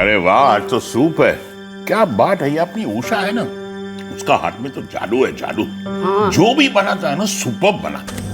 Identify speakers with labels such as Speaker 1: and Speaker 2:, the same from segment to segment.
Speaker 1: अरे वाह, आज तो सूप है। क्या बात है, ये अपनी उषा है ना, उसका हाथ में तो जादू है, जादू।
Speaker 2: हाँ।
Speaker 1: जो भी बनाता है ना, सुपर्ब बनाता है।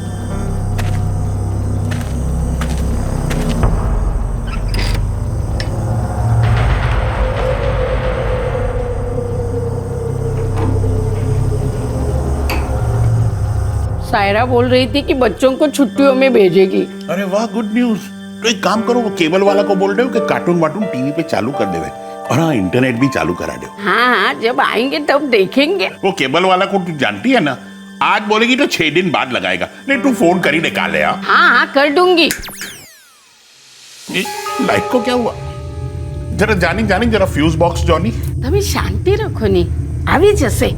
Speaker 2: सायरा बोल रही थी कि बच्चों को छुट्टियों में भेजेगी।
Speaker 1: अरे वाह, गुड न्यूज। तो एक काम करो, वो केबल वाला को बोल रहे हो कि कार्टून वार्टून टीवी पे चालू कर देवे, और हाँ, इंटरनेट भी चालू करा दो।
Speaker 2: हाँ, जब आएंगे तब देखेंगे।
Speaker 1: वो केबल वाला को तू जानती है ना, आज बोलेगी तो 6 दिन बाद लगाएगा। नहीं, तू फोन कर ही निकाले।
Speaker 2: हाँ, कर दूंगी।
Speaker 1: लाइट को क्या हुआ? जरा जानी जानी, जरा फ्यूज बॉक्स जॉनी।
Speaker 2: તમે શાંતિ રાખો ની, આવી જશે।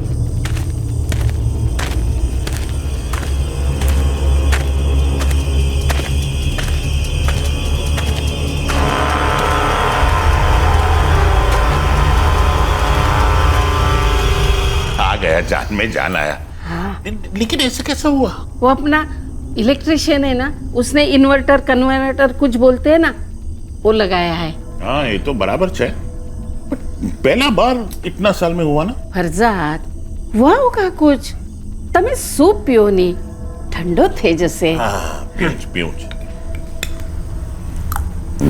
Speaker 1: आ गया, जान में जान आया।
Speaker 2: हाँ।
Speaker 1: लेकिन ऐसे कैसे हुआ?
Speaker 2: वो अपना इलेक्ट्रिशियन है ना, उसने इन्वर्टर कन्वर्टर कुछ बोलते हैं ना, वो लगाया है।
Speaker 1: हाँ, ये तो बराबर है। पहला बार इतना साल में हुआ ना।
Speaker 2: फरजाद, हुआ होगा कुछ। તમે સૂપ પીઓ ની, ઠંડો થઈ જશે।
Speaker 1: हाँ, पीऊँ पीऊँ।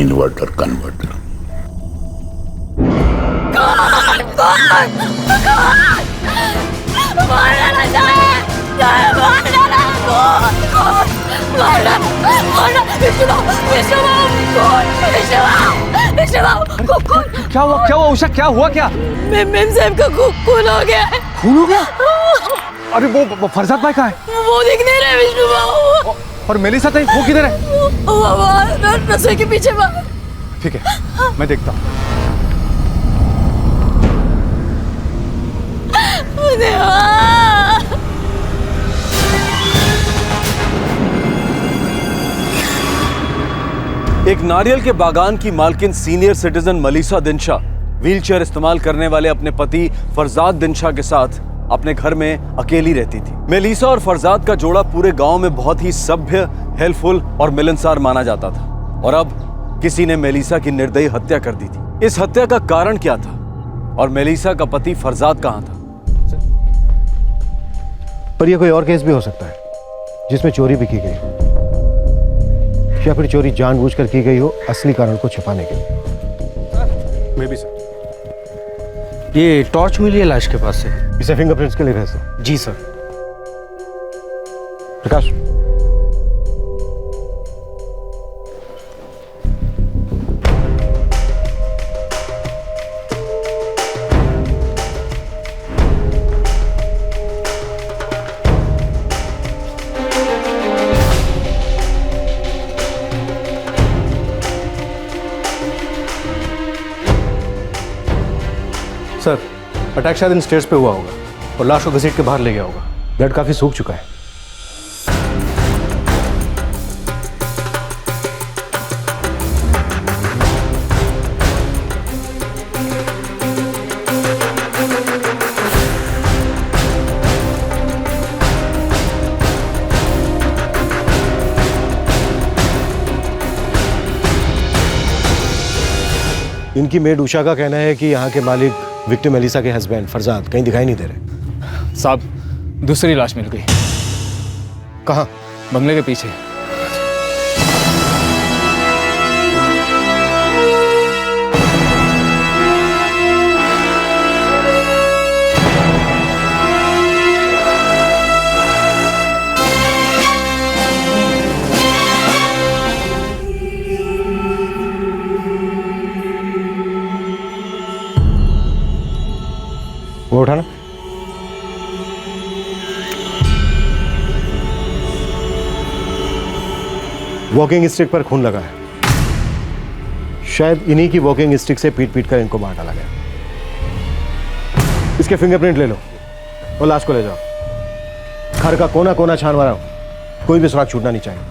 Speaker 1: Inverter converter.
Speaker 3: क्या हुआ उषा, क्या हुआ? क्या
Speaker 4: मेम साहब का खून हो गया है।
Speaker 3: खून हो गया? अरे वो फरजाद भाई कहाँ है?
Speaker 4: वो दिख नहीं रहे विष्णु बाबू।
Speaker 3: और मेलिसा ताई, वो किधर है?
Speaker 4: वो रसोई के पीछे बाहर।
Speaker 3: ठीक है, मैं देखता हूँ।
Speaker 5: एक नारियल के बागान की मालकिन सीनियर सिटीजन मलीसा दिनशा व्हीलचेयर इस्तेमाल करने वाले अपने पति फरजाद दिनशा के साथ अपने घर में अकेली रहती थी। मेलिसा और फरजाद का जोड़ा पूरे गांव में बहुत ही सभ्य, हेल्पफुल और मिलनसार माना जाता था। और अब किसी ने मेलिसा की निर्दयी हत्या कर दी थी। इस हत्या का कारण क्या था और मेलिसा का पति फरजाद कहां था?
Speaker 6: पर यह कोई और केस भी हो सकता है जिसमें चोरी भी की गई हो, या फिर चोरी जानबूझकर की गई हो असली कारण को छुपाने के लिए।
Speaker 3: May be sir.
Speaker 7: ये टॉर्च मिली है लाश के पास से।
Speaker 6: इसे फिंगरप्रिंट्स के लिए भेज दो।
Speaker 7: जी सर।
Speaker 6: प्रकाश,
Speaker 7: सर, अटैक शायद इन स्टेयर्स पे हुआ होगा और लाश को घसीट के बाहर ले गया होगा।
Speaker 6: ब्लड काफी सूख चुका है। इनकी मेड उषा का कहना है कि यहाँ के मालिक विक्टिम मेलिसा के हस्बैंड फरजाद कहीं दिखाई नहीं दे रहे।
Speaker 3: साहब, दूसरी लाश मिल गई।
Speaker 6: कहाँ?
Speaker 3: बंगले के पीछे।
Speaker 6: वो उठाना। वॉकिंग स्टिक पर खून लगा है। शायद इन्हीं की वॉकिंग स्टिक से पीट पीट कर इनको मार डाला गया। इसके फिंगरप्रिंट ले लो और लाश को ले जाओ। घर का कोना कोना छान मारो, कोई भी सुराग छूटना नहीं चाहिए।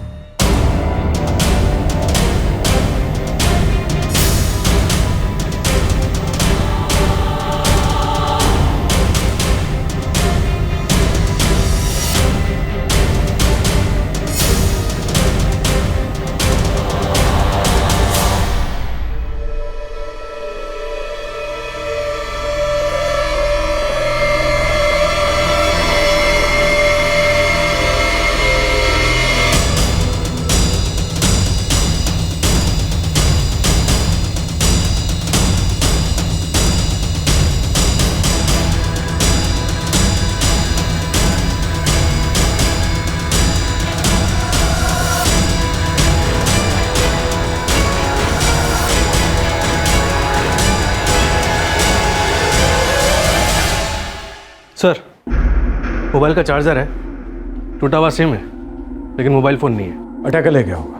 Speaker 7: सर, मोबाइल का चार्जर है, टूटा हुआ सिम है, लेकिन मोबाइल फ़ोन नहीं है।
Speaker 6: अटैकर ले गया होगा,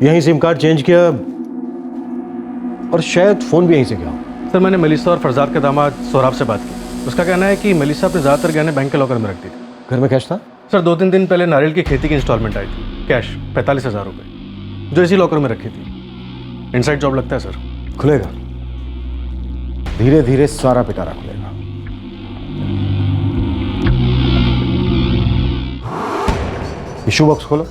Speaker 6: यहीं सिम कार्ड चेंज किया और शायद फ़ोन भी यहीं से गया हो।
Speaker 7: सर, मैंने मेलिसा और फरजाद के दामाद सोहराब से बात की। उसका कहना है कि मेलिसा अपने ज़्यादातर गहने बैंक के लॉकर में रखती थी।
Speaker 6: घर में कैश था?
Speaker 7: सर, 2-3 दिन पहले नारियल की खेती की इंस्टॉलमेंट आई थी, कैश 45,000 रुपये, जो इसी लॉकर में रखी थी। इनसाइड जॉब लगता है सर।
Speaker 6: खुलेगा, धीरे धीरे सारा पिटारा खुलेगा। इशू बॉक्स खोलो।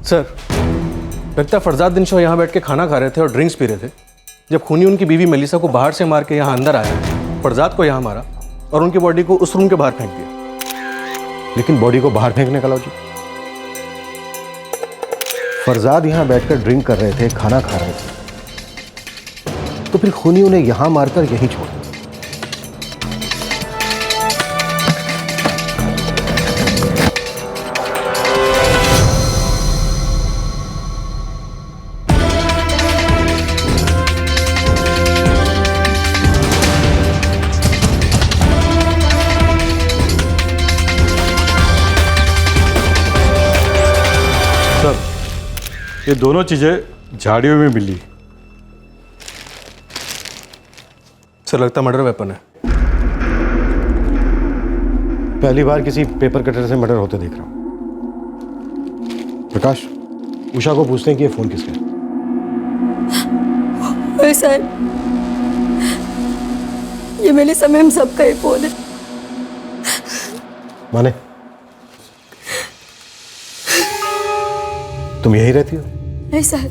Speaker 7: सर, लगता है फरजाद दिन शाह यहाँ बैठ के खाना खा रहे थे और ड्रिंक्स पी रहे थे जब खूनी उनकी बीवी मेलिसा को बाहर से मार के यहाँ अंदर आया, फरजाद को यहाँ मारा और उनकी बॉडी को उस रूम के बाहर फेंक दिया।
Speaker 6: लेकिन बॉडी को बाहर फेंकने का लॉजिक? फरजाद यहां बैठकर ड्रिंक कर रहे थे, खाना खा रहे थे, तो फिर खूनी उन्हें यहां मारकर यहीं छोड़ दिया।
Speaker 8: ये दोनों चीजें झाड़ियों में मिली।
Speaker 7: सर, लगता मर्डर वेपन है।
Speaker 6: पहली बार किसी पेपर कटर से मर्डर होते देख रहा हूं। प्रकाश, उषा को पूछते हैं कि ये फोन किसका है।
Speaker 4: ओए साहब, ये मेरे समय हम सबका ही फोन है।
Speaker 6: माने तुम यहीं रहती हो?
Speaker 4: नहीं साहब,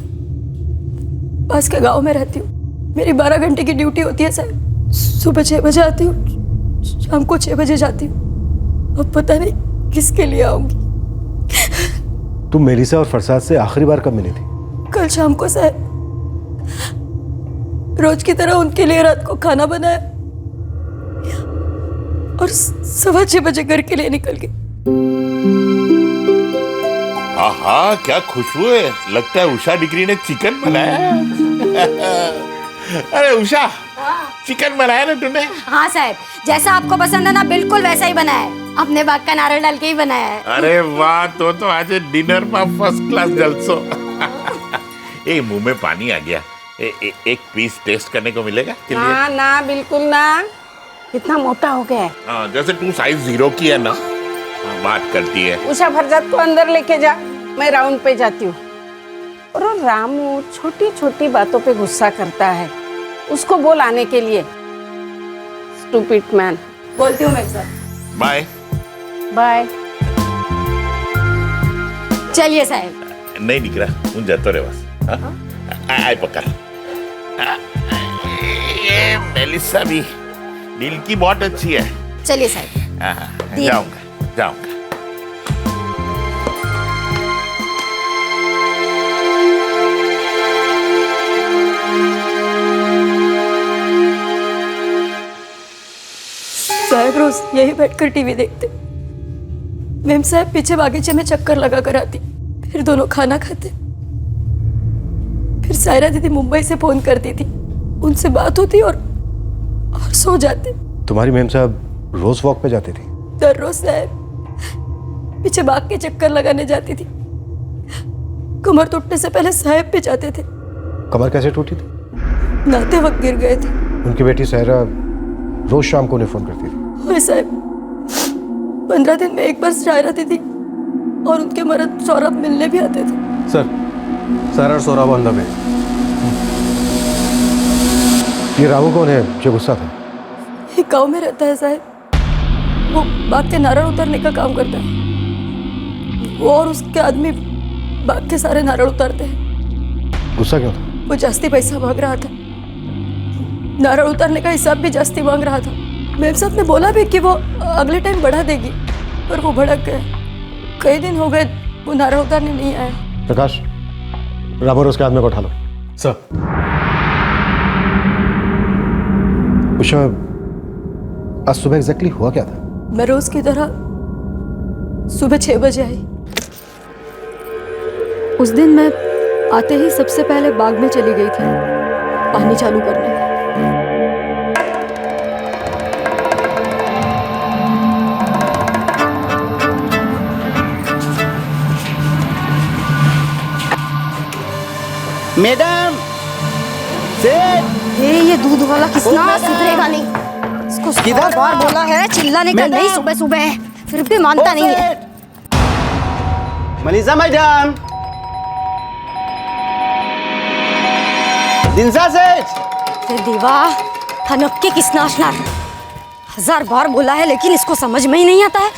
Speaker 4: पास के गांव में रहती हूँ। मेरी 12 घंटे की ड्यूटी होती है साहब। सुबह 6 बजे आती हूँ, शाम को 6 बजे जाती हूँ। अब पता नहीं किसके लिए आऊंगी।
Speaker 6: तुम मेलिसा और फरसाद से आखिरी बार कब मिली थी?
Speaker 4: कल शाम को साहब। रोज की तरह उनके लिए रात को खाना बनाया और 6:15 बजे घर के लिए निकल गई।
Speaker 1: हाँ, क्या खुशबू है। लगता है उषा डिग्री ने चिकन बनाया है। अरे उषा, चिकन बनाया ना तूने?
Speaker 9: हाँ साहब, जैसा आपको पसंद है ना बिल्कुल वैसा ही बनाया है। अपने बाग का नारियल डाल के ही बनाया है।
Speaker 1: अरे वाह, तो आज डिनर में फर्स्ट क्लास जलसो। ए, मुंह में पानी आ गया। एक पीस टेस्ट करने को मिलेगा?
Speaker 2: ना ना, बिल्कुल ना। कितना मोटा हो गया है।
Speaker 1: हाँ, जैसे तू साइज 0 की है ना, बात करती है।
Speaker 2: उषा, फरजाद को अंदर लेके जा, मैं राउंड पे जाती हूँ। और वो रामू छोटी छोटी बातों पे गुस्सा करता है, उसको बोल आने के लिए। Stupid man.
Speaker 4: बोलती हूँ मैं साहब।
Speaker 1: Bye
Speaker 2: bye.
Speaker 9: चलिए साहब।
Speaker 1: नहीं दिख रहा, मुझे जातो रे बस। आए पकड़। ये मेलिसा भी दिल की बहुत अच्छी है।
Speaker 9: चलिए साहब।
Speaker 1: जाऊंगा।
Speaker 4: साहब रोज यही बैठकर टीवी देखते। मेम साहब पीछे बागीचे में चक्कर लगा कर आती, फिर दोनों खाना खाते। फिर सायरा दीदी मुंबई से फोन करती थी, उनसे बात होती और सो जाते।
Speaker 6: तुम्हारी मैम साहब रोज वॉक पे जाती थी?
Speaker 4: दर रोज साहब पीछे बाग के चक्कर लगाने जाती थी। कमर टूटने से पहले साहब पे जाते थे।
Speaker 6: कमर कैसे टूटी थी?
Speaker 4: नहाते वक्त गिर गए थे।
Speaker 6: उनकी बेटी सायरा रोज शाम को उन्हें फोन करती थी।
Speaker 4: हाँ साहब, 15 दिन में एक बार सायरा दीदी और उनके मर्द सौरभ मिलने भी आते थे।
Speaker 7: सर, सारा और सौरभ ऑन द वे।
Speaker 6: ये रामू कौन है जो गुस्सा था?
Speaker 4: ये गाँव में रहता है साहब। वो बाग के नारियल उतारने का काम करता है। वो और उसके आदमी बाग के सारे नारियल उतारते हैं।
Speaker 6: गुस्सा क्यों था?
Speaker 4: वो जास्ती पैसा मांग रहा था। नारियल उतारने का हिसाब भी जास्ती मांग रहा था। मेम साहब ने बोला भी कि वो अगले टाइम बढ़ा देगी, पर वो भड़क गया। कई दिन हो गए वो नारियल उतारने नहीं आया।
Speaker 6: प्रकाश, रामू और उसके आदमी को उठा लो।
Speaker 7: सर।
Speaker 6: उषा, आज सुबह एग्जैक्टली हुआ क्या था?
Speaker 4: मैं रोज की तरह सुबह 6 बजे आई। उस दिन मैं आते ही सबसे पहले बाग में चली गई थी पानी चालू करने।
Speaker 10: मैडम सेठ,
Speaker 9: ये दूध वाला कितना सुधरेगा नहीं। इसको 100 बार बोला है चिल्लाने का नहीं सुबह सुबह, फिर भी मानता नहीं है।
Speaker 10: मनीषा मैडम, दिनसा सेठ।
Speaker 9: दीवा हनक्के किसना 1000 बार बोला है लेकिन इसको समझ में ही नहीं आता है,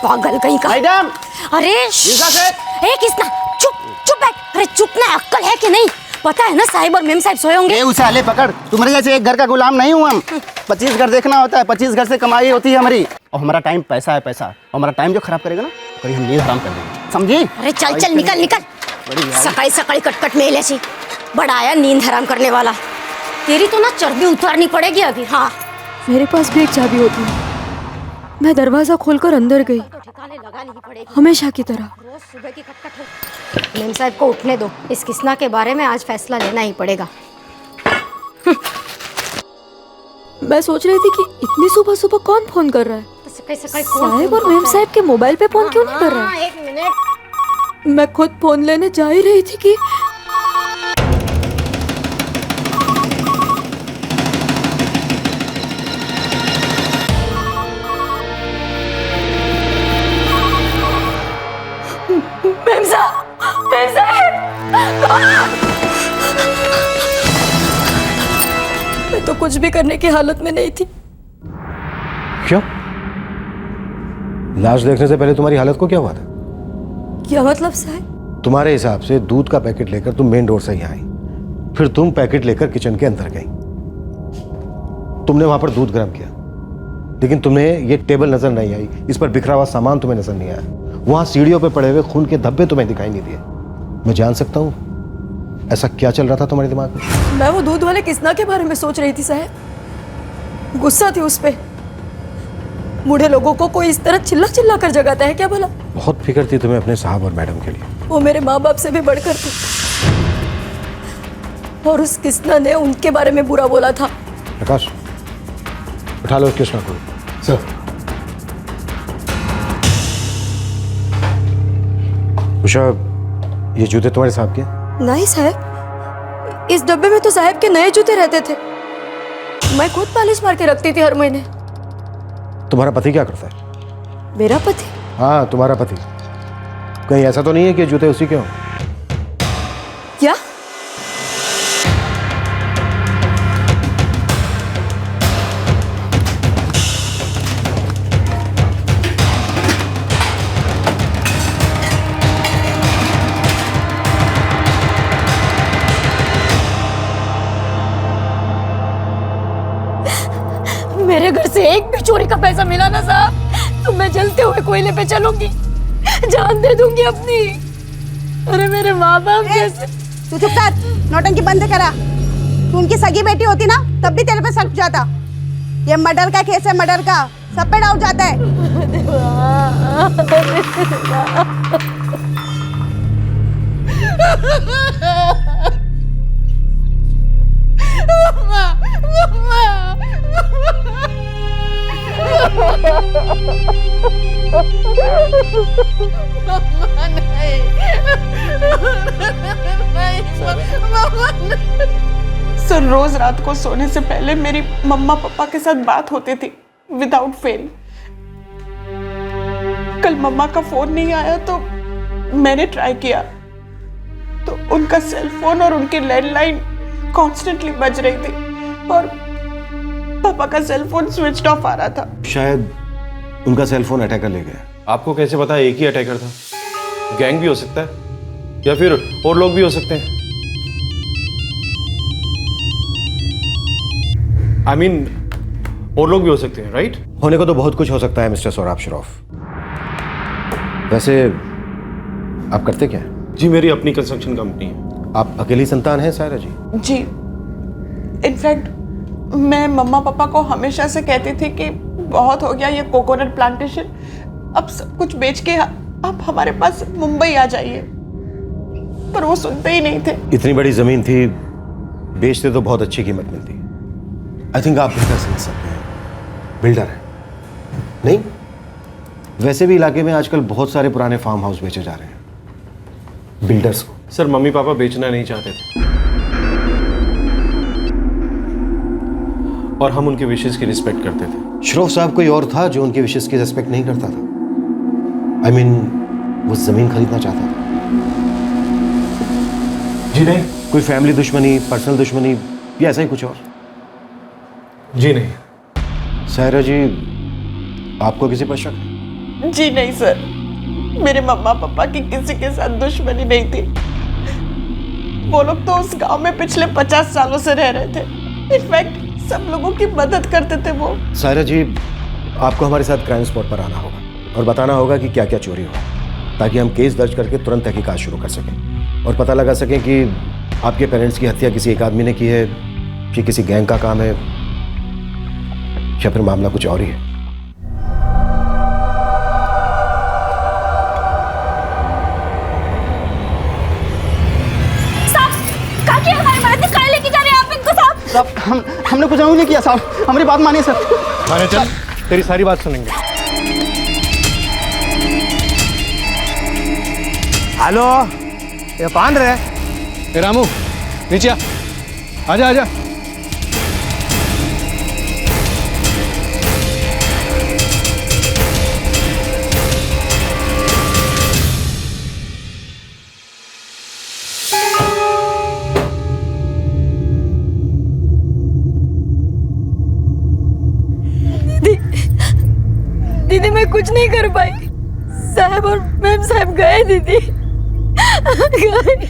Speaker 9: पागल कहीं का।
Speaker 10: मैडम,
Speaker 9: अरे
Speaker 10: दिनसा सेठ।
Speaker 9: किसना, चुप चुप बैठ। अरे चुप ना, अक्कल है कि नहीं? पता है ना साहिब और मेम साहिब सोए होंगे।
Speaker 10: उसे आले पकड़, तुम्हारे जैसे एक घर का गुलाम नहीं हूँ हम। 25 घर देखना होता है, 25 घर से कमाई होती है हमारी। और हमारा टाइम पैसा है, पैसा। और हमारा टाइम जो खराब करेगा ना, कभी हम नींद हराम कर देंगे, समझी?
Speaker 9: अरे चल चल निकल निकल, सकाई सकाई कटकट में ऐसी बड़ा आया नींद हराम करने वाला। तेरी तो ना चर्बी उतारनी पड़ेगी अभी। हाँ,
Speaker 4: मेरे पास भी एक चाबी होती है, मैं दरवाजा खोलकर अंदर गई,
Speaker 9: ठिकाने लगा नहीं पड़ेगी
Speaker 4: हमेशा की तरह।
Speaker 9: रोज सुबह की खटखट हो। मेम साहब को उठने दो, इस किस्ना के बारे में आज फैसला लेना ही पड़ेगा।
Speaker 4: मैं सोच रही थी कि इतनी सुबह सुबह कौन फोन कर रहा है। साहिब और मेम साहब के मोबाइल पे फोन क्यों नहीं कर रहा है?
Speaker 9: एक मिनट,
Speaker 4: मैं खुद फोन लेने जा ही रही थी कि मैं तो कुछ भी करने की हालत में नहीं थी।
Speaker 6: क्यों? लाश देखने से पहले तुम्हारी हालत को क्या हुआ था?
Speaker 4: क्या मतलब साहब?
Speaker 6: तुम्हारे हिसाब से दूध का पैकेट लेकर तुम मेन डोर से यहाँ आई, फिर तुम पैकेट लेकर किचन के अंदर गई, तुमने वहां पर दूध गर्म किया, लेकिन तुम्हें ये टेबल नजर नहीं आई, इस पर बिखरा हुआ सामान तुम्हें नजर नहीं आया, वहां सीढ़ियों पे पड़े हुए खून के धब्बे तुम्हें दिखाई नहीं दिए। मैं जान सकता हूं ऐसा क्या चल रहा था तुम्हारे दिमाग में?
Speaker 4: मैं वो दूध वाले किस्ना के बारे में सोच रही थी साहब। गुस्सा थी उस पे। बूढ़े लोगों को कोई इस तरह चिल्ला चिल्ला कर जगाता है क्या भला?
Speaker 6: बहुत फिक्र थी तुम्हें अपने साहब और मैडम के लिए।
Speaker 4: वो मेरे माँ बाप से भी बढ़कर थे, और उस किस्ना ने उनके बारे में बुरा बोला था।
Speaker 6: प्रकाश, उठा लो कृष्णा को।
Speaker 3: सर।
Speaker 6: उषा, ये जूते तुम्हारे साहब के?
Speaker 4: नहीं साहब, इस डब्बे में तो साहब के नए जूते रहते थे, मैं खुद पॉलिश मार के रखती थी हर महीने।
Speaker 6: तुम्हारा पति क्या करता है?
Speaker 4: मेरा पति?
Speaker 6: हाँ, तुम्हारा पति। कहीं ऐसा तो नहीं है कि जूते उसी के हों?
Speaker 4: क्या? मेरे घर से एक भी चोरी का पैसा मिला ना साहब, तो मैं जलते हुए कोयले पे चलूंगी, जान दे दूंगी अपनी। अरे मेरे माँ बाप जैसे।
Speaker 11: तू चुप कर, नौटंकी बंद करा। तू उनकी सगी बेटी होती ना, तब भी तेरे पे शक जाता। ये मर्डर का केस है, मर्डर का, सब पे डाउट जाता है।
Speaker 2: सर, रोज रात को सोने से पहले मेरी मम्मा पापा के साथ बात होती थी विदाउट फेल। कल मम्मा का फोन नहीं आया तो मैंने ट्राई किया, तो उनका सेल फोन और उनकी लैंडलाइन कॉन्स्टेंटली बज रही थी और पापा का सेल फोन स्विच ऑफ आ रहा था।
Speaker 6: शायद उनका सेल फोन अटैकर ले गया।
Speaker 7: आपको कैसे पता एक ही अटैकर था? गैंग भी हो सकता है या फिर और लोग भी हो सकते हैं। आई मीन और लोग भी हो सकते हैं, राइट?
Speaker 6: होने को तो बहुत कुछ हो सकता है मिस्टर सौराब श्रॉफ। वैसे आप करते क्या हैं?
Speaker 7: जी, मेरी अपनी कंस्ट्रक्शन कंपनी है।
Speaker 6: आप अकेली संतान हैं सायरा जी?
Speaker 2: जी, इनफैक्ट मैं मम्मा पापा को हमेशा से कहती थी कि बहुत हो गया ये कोकोनट प्लांटेशन, अब सब कुछ बेच के आप हमारे पास मुंबई आ जाइए। पर वो सुनते ही नहीं थे।
Speaker 6: इतनी बड़ी जमीन थी, बेचते तो बहुत अच्छी कीमत मिलती। आई थिंक आप बेहतर समझ सकते हैं, बिल्डर है नहीं? वैसे भी इलाके में आजकल बहुत सारे पुराने फार्म हाउस बेचे जा रहे हैं बिल्डर्स को।
Speaker 7: सर मम्मी पापा बेचना नहीं चाहते थे और हम उनकी विशेष की रिस्पेक्ट करते थे।
Speaker 6: श्रोफ साहब कोई और था जो उनकी विशेष की रिस्पेक्ट नहीं करता था। आई मीन वो जमीन खरीदना चाहता था। जी नहीं, कोई फैमिली दुश्मनी, पर्सनल दुश्मनी या ऐसा ही कुछ और?
Speaker 7: जी नहीं।
Speaker 6: सायरा जी, आपको किसी पर शक है?
Speaker 2: जी नहीं सर, मेरे मम्मा पापा की किसी के साथ दुश्मनी नहीं थी। वो लोग तो उस गांव में पिछले 50 सालों से रह रहे थे। इनफैक्ट सब लोगों की मदद करते थे वो।
Speaker 6: सायरा जी, आपको हमारे साथ क्राइम स्पॉट पर आना होगा और बताना होगा कि क्या क्या चोरी हुआ, ताकि हम केस दर्ज करके तुरंत तहकीकात शुरू कर सकें और पता लगा सकें कि आपके पेरेंट्स की हत्या किसी एक आदमी ने की है, कि किसी गैंग का काम है, या फिर मामला कुछ और ही है।
Speaker 10: हमने कुछ नहीं किया साहब, हमारी बात मानिए सर।
Speaker 3: थाने चल, तेरी सारी बात सुनेंगे। हेलो, ये पान रहे?
Speaker 7: ए रामू, नीचे आ, आजा आजा।
Speaker 4: दीदी मैं कुछ नहीं कर पाई। साहब और मैम साहब गए दीदी, गए।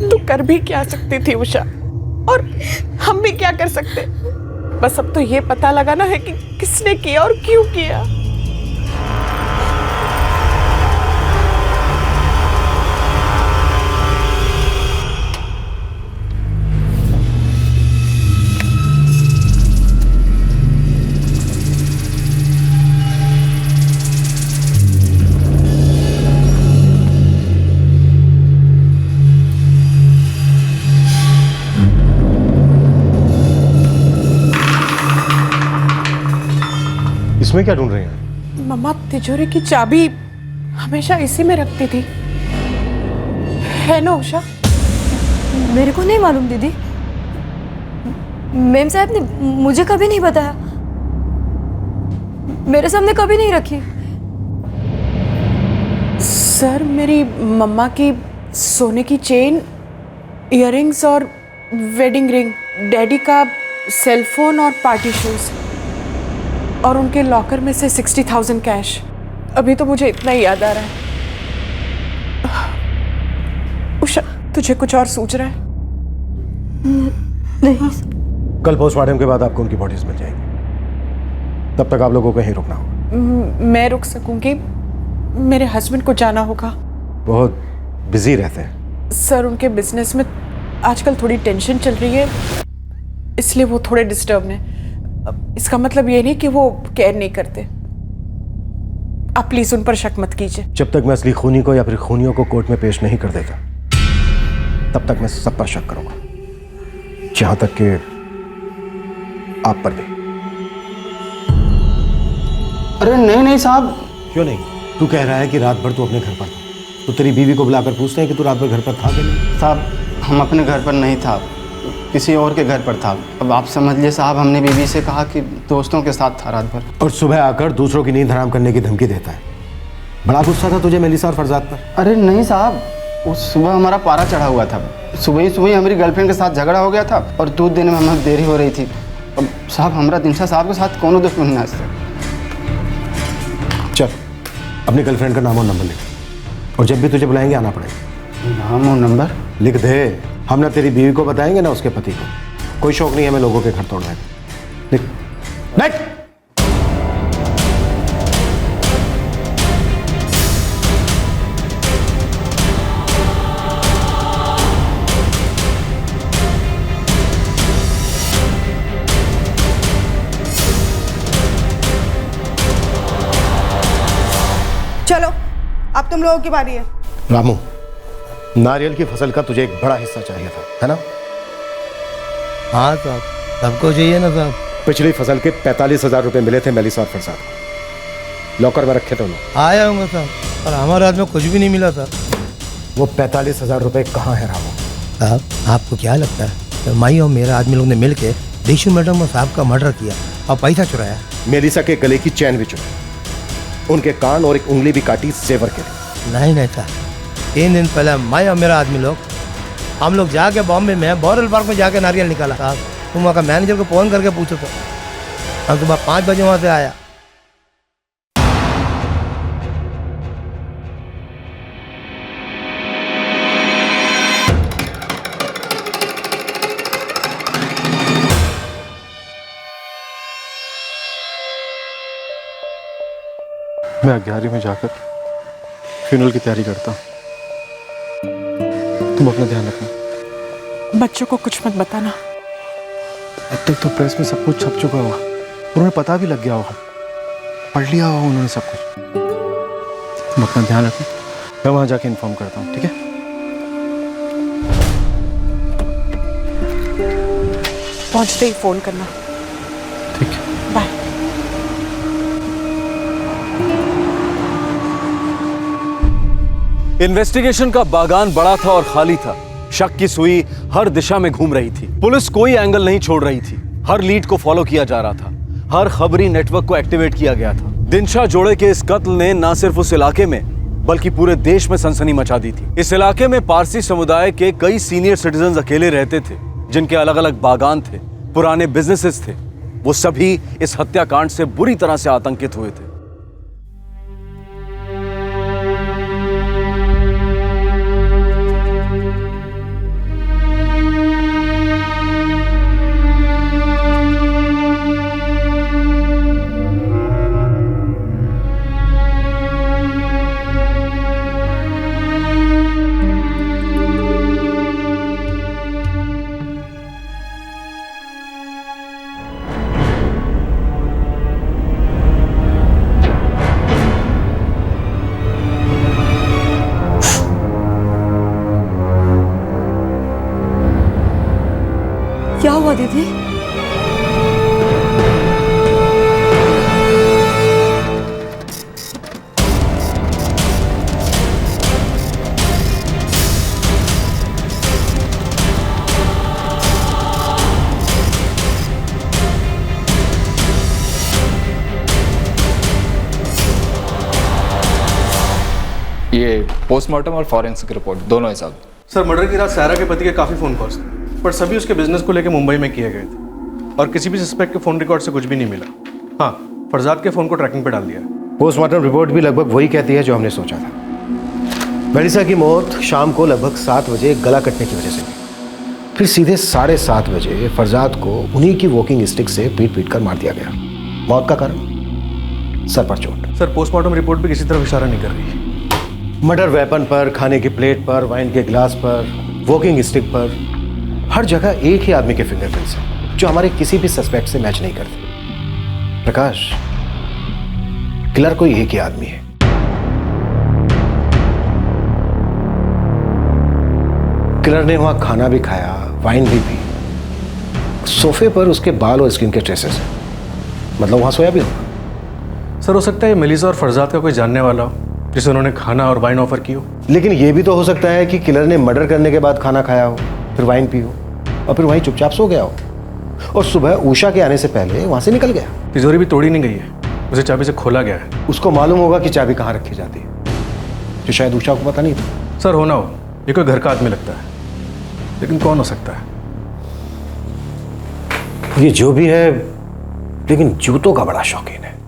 Speaker 2: तू कर भी क्या सकती थी उषा, और हम भी क्या कर सकते? बस अब तो ये पता लगाना है कि किसने किया और क्यों किया।
Speaker 6: इसमें क्या ढूंढ रहे हैं?
Speaker 2: मम्मा तिजोरी की चाबी हमेशा इसी में रखती थी, है ना उषा?
Speaker 4: मेरे को नहीं मालूम दीदी, मैम साहब ने मुझे कभी नहीं बताया, मेरे सामने कभी नहीं रखी।
Speaker 2: सर मेरी मम्मा की सोने की चेन, इयररिंग्स और वेडिंग रिंग, डैडी का सेलफोन और पार्टी शूज, और उनके लॉकर में से 60,000 कैश। अभी तो मुझे इतना ही याद आ रहा है। उषा तुझे कुछ और सूझ रहा है?
Speaker 4: नहीं।
Speaker 6: कल पोस्टमार्टम के बाद आपको उनकी बॉडीज मिल जाएंगी, तब तक आप लोगों को कहीं रुकना होगा।
Speaker 2: मैं रुक सकूंगी, मेरे हस्बैंड को जाना होगा।
Speaker 6: बहुत बिजी रहते हैं
Speaker 2: सर, उनके बिजनेस में आजकल थोड़ी टेंशन चल रही है, इसलिए वो थोड़े डिस्टर्ब हैं। इसका मतलब ये नहीं कि वो केयर नहीं करते। आप प्लीज उन पर शक मत कीजिए।
Speaker 6: जब तक मैं असली खूनी को या फिर खूनियों को कोर्ट में पेश नहीं कर देता, तब तक मैं सब पर शक करूंगा, जहां तक कि आप पर भी।
Speaker 10: अरे नहीं नहीं साहब।
Speaker 6: क्यों नहीं? तू कह रहा है कि रात भर तू अपने घर पर था, तो तेरी बीवी को बुलाकर पूछते हैं कि तू रात भर घर पर था कि नहीं?
Speaker 10: साहब हम अपने घर पर नहीं था, किसी और के घर पर था। अब आप समझ लिए साहब, हमने बीवी से कहा कि दोस्तों के साथ था रात भर।
Speaker 6: और सुबह आकर दूसरों की नींद हराम करने की धमकी देता है। बड़ा गुस्सा था तुझे मेलिसा और फरजाद पर?
Speaker 10: अरे नहीं साहब, उस सुबह हमारा पारा चढ़ा हुआ था। सुबह ही हमारी गर्लफ्रेंड के साथ झगड़ा हो गया था और दूध देने में हमें देरी हो रही थी। अब साहब हमारा दिनशा साहब के साथ कौन दुश्मनी है इससे।
Speaker 6: चल अपनी गर्लफ्रेंड का नाम और नंबर लिख, और जब भी तुझे बुलाएंगे आना पड़ेगा।
Speaker 10: नाम और नंबर
Speaker 6: लिख दे। हम ना तेरी बीवी को बताएंगे ना उसके पति को। कोई शौक नहीं है हमें लोगों के घर तोड़ने का। लिख। नेक्स्ट।
Speaker 11: अब तुम लोगों की बारी है।
Speaker 6: रामू, नारियल की फसल का तुझे एक बड़ा हिस्सा चाहिए था, है ना?
Speaker 3: हाँ साहब, सबको चाहिए ना साहब।
Speaker 6: पिछली फसल के 45,000 रुपए मिले थे मेलिसा और फरसाद को, लॉकर में रखे थे उन्होंने।
Speaker 3: आया होंगे साहब, पर हमारे हाथ में कुछ भी नहीं मिला था।
Speaker 6: वो 45,000 रुपए कहाँ है रामू?
Speaker 3: साहब, आपको क्या लगता है कि माई और मेरा आदमी लोग ने मिल के देशू मैडम और साहब का मर्डर किया और पैसा चुराया?
Speaker 6: मेलिसा के गले की चैन भी चुराई, उनके कान और एक उंगली भी काटी जेवर के लिए।
Speaker 3: नहीं साहब, 3 दिन पहले मैं और मेरा आदमी लोग हम लोग जाके बॉम्बे में बोरल पार्क में जाके नारियल निकाला। साहब, तुम वहाँ का मैनेजर को फ़ोन करके पूछो तो। हम सुबह 5 बजे वहाँ से आया।
Speaker 7: मैं 11वीं में जाकर फ्यूनरल की तैयारी करता हूँ। तुम अपना ध्यान रखना।
Speaker 2: बच्चों को कुछ मत बताना।
Speaker 7: अब तक तो प्रेस में सब कुछ छप चुका होगा, उन्हें पता भी लग गया होगा, पढ़ लिया होगा उन्होंने सब कुछ। तुम अपना ध्यान रखना, मैं वहाँ जाके इन्फॉर्म करता हूँ, ठीक है?
Speaker 2: पहुंचते ही फोन करना।
Speaker 7: ठीक है,
Speaker 2: बाय।
Speaker 5: इन्वेस्टिगेशन का बागान बड़ा था और खाली था। शक की सुई हर दिशा में घूम रही थी। पुलिस कोई एंगल नहीं छोड़ रही थी। हर लीड को फॉलो किया जा रहा था। हर खबरी नेटवर्क को एक्टिवेट किया गया था। दिनशा जोड़े के इस कत्ल ने न सिर्फ उस इलाके में बल्कि पूरे देश में सनसनी मचा दी थी। इस इलाके में पारसी समुदाय के कई सीनियर सिटीजन अकेले रहते थे, जिनके अलग अलग बागान थे, पुराने बिजनेसेस थे। वो सभी इस हत्याकांड से बुरी तरह से आतंकित हुए थे।
Speaker 4: क्या हुआ दीदी?
Speaker 12: ये पोस्टमार्टम और फॉरेंसिक रिपोर्ट दोनों है साहब।
Speaker 7: सर, मर्डर की रात सायरा के पति के काफ़ी फ़ोन कॉल्स थे, पर सभी उसके बिजनेस को लेकर मुंबई में किए गए थे और किसी भी सस्पेक्ट के फ़ोन रिकॉर्ड से कुछ भी नहीं मिला। हाँ, फरजाद के फ़ोन को ट्रैकिंग पे डाल दिया है।
Speaker 6: पोस्टमार्टम रिपोर्ट भी लगभग वही कहती है जो हमने सोचा था। मेलिसा की मौत शाम को लगभग 7 बजे गला कटने की वजह से हुई। फिर सीधे 7:30 बजे फरजाद को उन्हीं की वॉकिंग स्टिक से पीट कर मार दिया गया। मौत का कारण सर पर चोट।
Speaker 7: सर, पोस्टमार्टम रिपोर्ट भी किसी तरफ इशारा नहीं कर रही है।
Speaker 6: मर्डर वेपन पर, खाने की प्लेट पर, वाइन के ग्लास पर, वॉकिंग स्टिक पर, हर जगह एक ही आदमी के फिंगरप्रिंट्स हैं जो हमारे किसी भी सस्पेक्ट से मैच नहीं करते। प्रकाश, किलर कोई एक ही आदमी है। किलर ने वहां खाना भी खाया, वाइन भी पी। सोफे पर उसके बाल और स्किन के ट्रेसेस हैं, मतलब वहां सोया भी होगा।
Speaker 7: सर, हो सकता है मेलिसा और फरजाद का कोई जानने वाला हो जिसे उन्होंने खाना और वाइन ऑफर की हो।
Speaker 6: लेकिन यह भी तो हो सकता है कि किलर ने मर्डर करने के बाद खाना खाया हो, फिर वाइन पी हो और फिर वहीं चुपचाप सो गया हो और सुबह उषा के आने से पहले वहां से निकल गया।
Speaker 7: तिजोरी भी तोड़ी नहीं गई है, उसे चाबी से खोला गया है।
Speaker 6: उसको मालूम होगा कि चाबी कहाँ रखी जाती है, जो शायद उषा को पता नहीं था।
Speaker 7: सर, होना हो, ये कोई घर का आदमी लगता है, लेकिन कौन हो सकता है?
Speaker 6: ये जो भी है, लेकिन जूतों का बड़ा शौकीन है।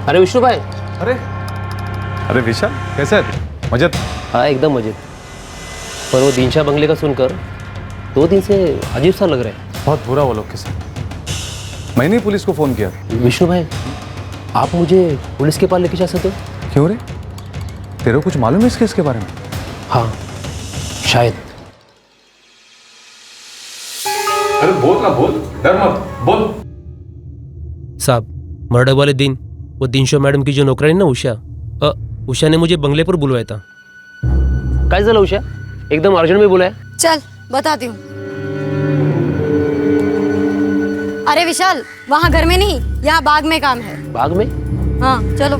Speaker 13: अरे विष्णु भाई।
Speaker 12: अरे विशाल कैसे है मजेद?
Speaker 13: हाँ एकदम मजेद। पर वो दिनशा बंगले का सुनकर 2 दिन से अजीब सा लग रहा है।
Speaker 12: बहुत बुरा वो लोग के साथ। मैंने ही पुलिस को फोन किया।
Speaker 13: विष्णु भाई आप मुझे पुलिस के पास लेके जा सकते हो?
Speaker 12: क्यों रे, तेरे को कुछ मालूम है इस केस के बारे में?
Speaker 13: हाँ शायद।
Speaker 12: अरे बोल ना, बोल, डर मत, बोल।
Speaker 13: साहब मर्डर वाले दिन वो दिनशा मैडम की जो नौकरानी ना उषा ने मुझे बंगले पर बुलवाया था। काय झालं उषा, एकदम अर्जेंट में बुलाया?
Speaker 9: चल बताती हूँ। अरे विशाल वहाँ घर में नहीं, यहाँ बाग में काम है।
Speaker 13: बाग में?
Speaker 9: हाँ चलो।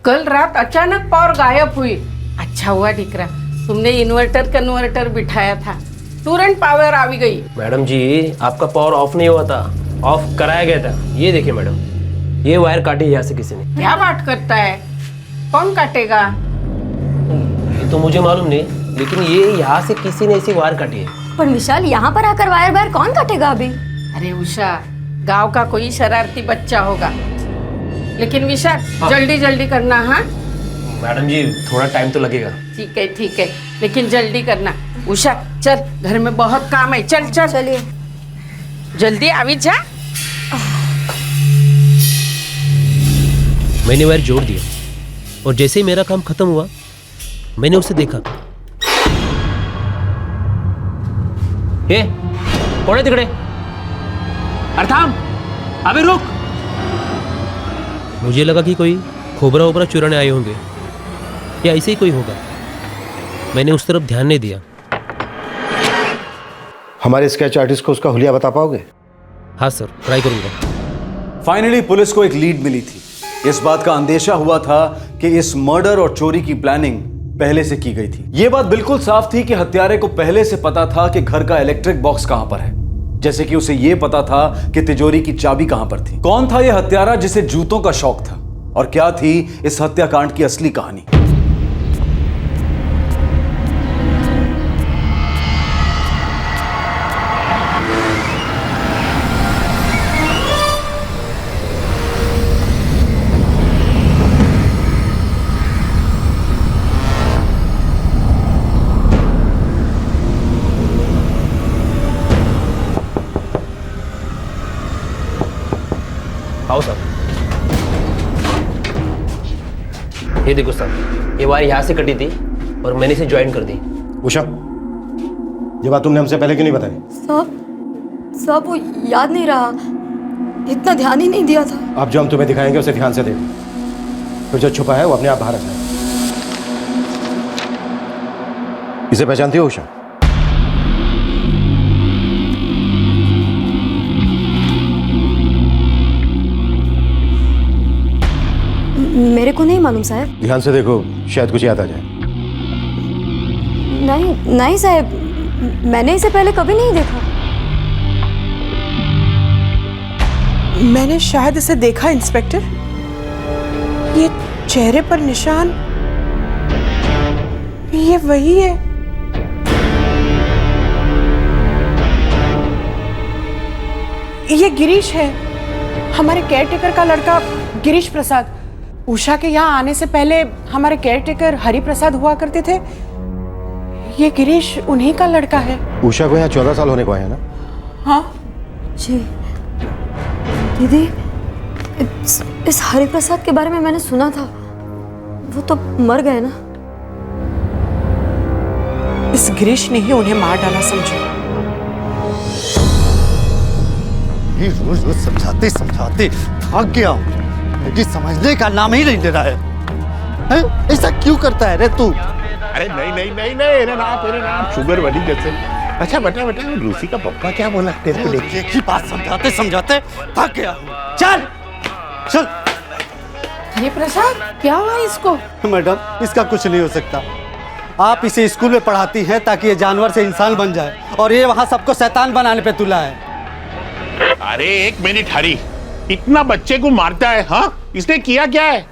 Speaker 2: कल रात अचानक पावर गायब हुई। अच्छा हुआ दिकरा तुमने इन्वर्टर कन्वर्टर बिठाया था, तुरंत पावर आ गई।
Speaker 13: मैडम जी आपका पावर ऑफ नहीं हुआ था, ऑफ कराया गया था। ये देखिए मैडम, ये वायर काटी यहाँ से किसी ने।
Speaker 2: क्या बात करता है, कौन काटेगा?
Speaker 13: ये तो मुझे मालूम नहीं, लेकिन ये यहाँ से किसी ने ऐसी वायर काटी है।
Speaker 9: पर विशाल यहाँ पर आकर वायर वायर कौन काटेगा अभी?
Speaker 2: अरे उषा, गांव का कोई शरारती बच्चा होगा। लेकिन विशाल जल्दी जल्दी करना। हाँ
Speaker 13: मैडम जी थोड़ा टाइम तो लगेगा।
Speaker 2: ठीक है, लेकिन जल्दी करना। उषा चल, घर में बहुत काम है। चल चल
Speaker 9: चलिए
Speaker 2: जल्दी आवी जा।
Speaker 13: मैंने वायर जोड़ दिया और जैसे ही मेरा काम खत्म हुआ मैंने उसे देखा। हे कौन है तिकडे? अरे थांब, अबे रुक। मुझे लगा कि कोई खोबरा वोबरा चुराने आए होंगे या ऐसे ही कोई होगा। मैंने उस तरफ ध्यान नहीं दिया।
Speaker 6: हमारे स्केच आर्टिस्ट को उसका हुलिया बता पाओगे?
Speaker 13: हाँ सर, ट्राई करूंगा।
Speaker 5: फाइनली पुलिस को एक लीड मिली थी। इस बात का अंदेशा हुआ था कि इस मर्डर और चोरी की प्लानिंग पहले से की गई थी। यह बात बिल्कुल साफ थी कि हत्यारे को पहले से पता था कि घर का इलेक्ट्रिक बॉक्स कहां पर है, जैसे कि उसे यह पता था कि तिजोरी की चाबी कहां पर थी। कौन था यह हत्यारा जिसे जूतों का शौक था, और क्या थी इस हत्याकांड की असली कहानी?
Speaker 13: आओ सर। ये देखो सर, ये वायर यहाँ से कटी थी और मैंने इसे ज्वाइन कर दी।
Speaker 6: उषा, ये बात तुमने हमसे पहले क्यों नहीं बताई?
Speaker 4: साहब वो याद नहीं रहा, इतना ध्यान ही नहीं दिया था।
Speaker 6: अब जो हम तुम्हें दिखाएंगे उसे ध्यान से देखो, फिर जो छुपा है वो अपने आप बाहर आ जाए। इसे पहचानती हो उषा?
Speaker 4: मेरे को नहीं मालूम साहब।
Speaker 6: ध्यान से देखो, शायद कुछ याद आ जाए।
Speaker 4: नहीं साहब, मैंने इसे पहले कभी नहीं देखा।
Speaker 2: मैंने शायद इसे देखा इंस्पेक्टर। ये चेहरे पर निशान, ये वही है। ये गिरीश है, हमारे केयरटेकर का लड़का गिरीश प्रसाद। उषा के यहाँ आने से पहले हमारे केयरटेकर हरि प्रसाद हुआ करते थे। ये गिरीश उन्हीं का लड़का है।
Speaker 6: उषा को यहाँ 14 साल होने को आया ना?
Speaker 4: हाँ जी दीदी, इस हरि प्रसाद के बारे में मैंने सुना था, वो तो मर गए ना।
Speaker 2: इस गिरीश ने ही उन्हें मार डाला समझो।
Speaker 14: रोज रोज समझाते समझाते थक गया हूँ, लेकिन समझने का नाम ही नहीं ले रहा है। ऐसा क्यों करता है रे तू?
Speaker 1: अरे नहीं तेरे नाम शुगर वाली जैसे। अच्छा बेटा रूसी का पप्पा क्या बोला तेरे को?
Speaker 14: एक ही बात समझाते समझाते थक गया हूँ। चल चल।
Speaker 2: हरि प्रसाद क्या हुआ इसको?
Speaker 14: मैडम इसका कुछ नहीं हो सकता। आप इसे स्कूल में पढ़ाती हैं ताकि ये जानवर से इंसान बन जाए, और ये वहाँ सबको शैतान बनाने पे तुला है।
Speaker 1: अरे एक मिनट हरी, इतना बच्चे को मारता है? हाँ, इसने किया क्या है?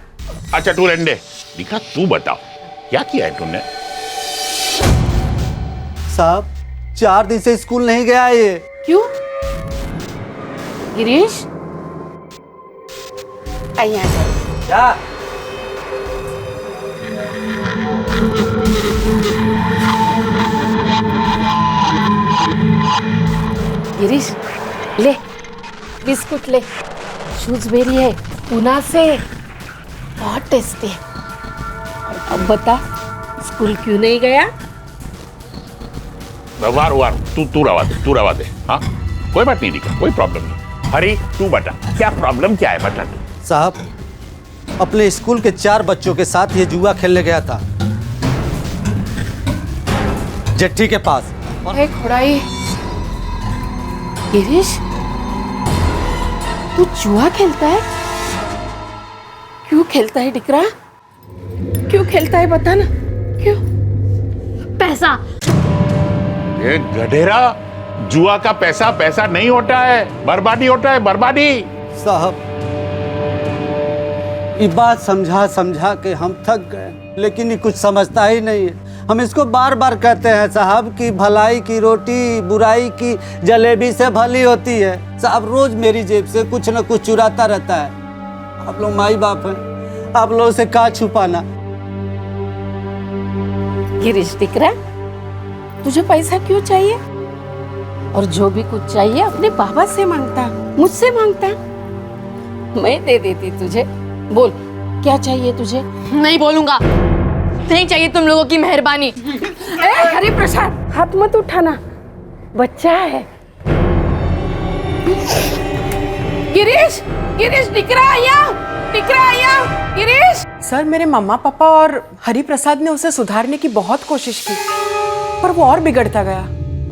Speaker 1: अच्छा तू रहने दे। दिखा तू बताओ क्या किया है तूने?
Speaker 14: साहब 4 दिन से स्कूल नहीं गया ये।
Speaker 11: क्यों? गिरीश आइए
Speaker 14: क्या?
Speaker 11: गिरीश ले बिस्कुट ले, शूजबेरी है पूना से, बहुत टेस्टी है। अब बता स्कूल क्यों नहीं गया?
Speaker 1: वार तू रवा दे। हाँ कोई बात नहीं दिखा, कोई प्रॉब्लम नहीं। हरी तू बता क्या प्रॉब्लम क्या है, बता तू।
Speaker 14: साहब अपने स्कूल के 4 बच्चों के साथ ये जुआ खेलने गया था जेठी के पास।
Speaker 11: खुड़ाई गिरीश तू जुआ खेलता है? क्यों खेलता है डिकरा? क्यों खेलता है बता ना, क्यों?
Speaker 9: पैसा।
Speaker 1: ये गधेरा, जुआ का पैसा नहीं होता है, बर्बादी होता है, बर्बादी।
Speaker 14: साहब ये बात समझा के हम थक गए, लेकिन ये कुछ समझता ही नहीं है। हम इसको बार बार कहते हैं साहब कि भलाई की रोटी बुराई की जलेबी से भली होती है। साहब रोज मेरी जेब से कुछ न कुछ चुराता रहता है। आप लोग माई बाप हैं, आप लोगों से क्या छुपाना।
Speaker 11: गिरीश दिकरा तुझे पैसा क्यों चाहिए? और जो भी कुछ चाहिए अपने बाबा से मांगता, मुझसे मांगता, मैं दे देती तुझे। बोल क्या चाहिए तुझे?
Speaker 4: नहीं बोलूंगा, नहीं चाहिए तुम लोगों की मेहरबानी।
Speaker 11: हरि प्रसाद हाथ मत उठाना, बच्चा है। गिरीश गिरीश दिकरा आया, गिरीश।
Speaker 2: सर मेरे मम्मा पापा और हरि प्रसाद ने उसे सुधारने की बहुत कोशिश की, पर वो और बिगड़ता गया।